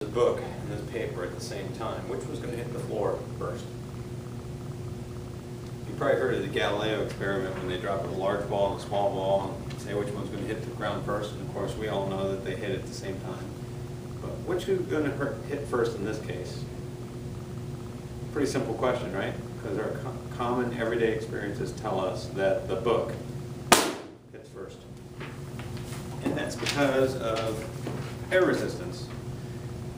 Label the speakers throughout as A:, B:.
A: the book and this paper at the same time, which was going to hit the floor first? You probably heard of the Galileo experiment when they drop a large ball and a small ball and say which one's going to hit the ground first, and of course we all know that they hit at the same time. But which is going to hit first in this case? Pretty simple question, right? Because our common everyday experiences tell us that the book hits first. And that's because of air resistance.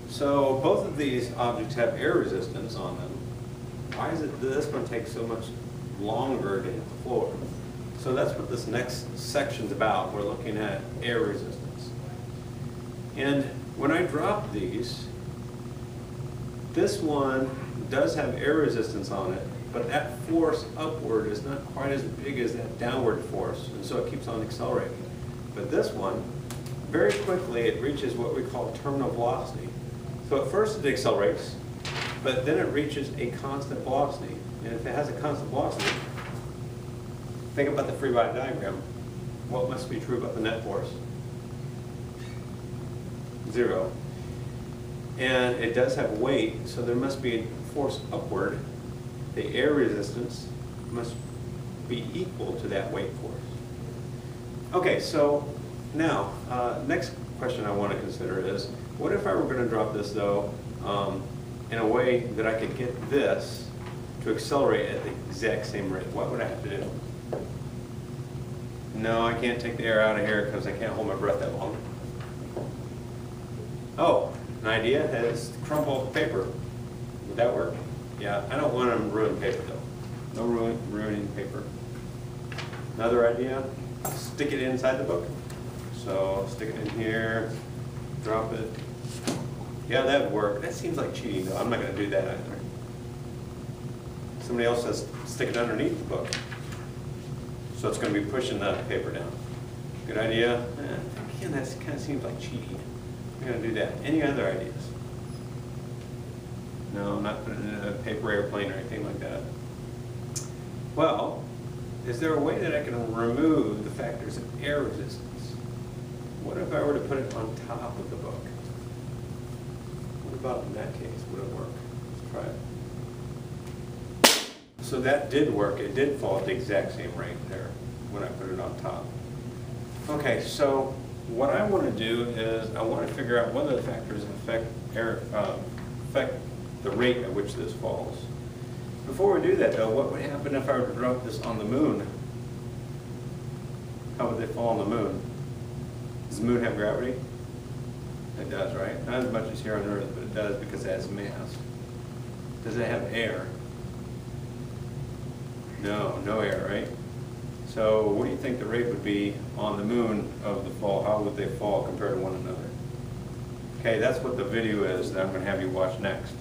A: So both of these objects have air resistance on them. Why is it that this one takes so much longer to hit the floor? So that's what this next section's about. We're looking at air resistance. And when I drop these, this one does have air resistance on it, but that force upward is not quite as big as that downward force, and so it keeps on accelerating. But this one, very quickly it reaches what we call terminal velocity. So at first it accelerates, but then it reaches a constant velocity. And if it has a constant velocity, think about the free body diagram. What must be true about the net force? 0. And it does have weight, so there must be a force upward. The air resistance must be equal to that weight force. Okay, so now, next question I want to consider is, what if I were going to drop this, though, in a way that I could get this to accelerate at the exact same rate? What would I have to do? No, I can't take the air out of here because I can't hold my breath that long. Oh, an idea is to crumple paper. Would that work? Yeah, I don't want to ruin paper, though. No ruining paper. Another idea, stick it inside the book. So stick it in here, drop it. Yeah, that would work. That seems like cheating, though. I'm not going to do that either. Somebody else says stick it underneath the book. So it's going to be pushing the paper down. Good idea? Again, that kind of seems like cheating. I'm going to do that. Any other ideas? No, I'm not putting it in a paper airplane or anything like that. Well, is there a way that I can remove the factors of air resistance? What if I were to put it on top of the book? What about in that case? Would it work? Let's try it. So that did work. It did fall at the exact same rate there when I put it on top. Okay, so what I want to do is I want to figure out what are the factors that affect the rate at which this falls. Before we do that, though, what would happen if I were to drop this on the moon? How would they fall on the moon? Does the moon have gravity? It does, right? Not as much as here on Earth, but it does because it has mass. Does it have air? No, no air, right? So what do you think the rate would be on the moon of the fall? How would they fall compared to one another? Okay, that's what the video is that I'm going to have you watch next.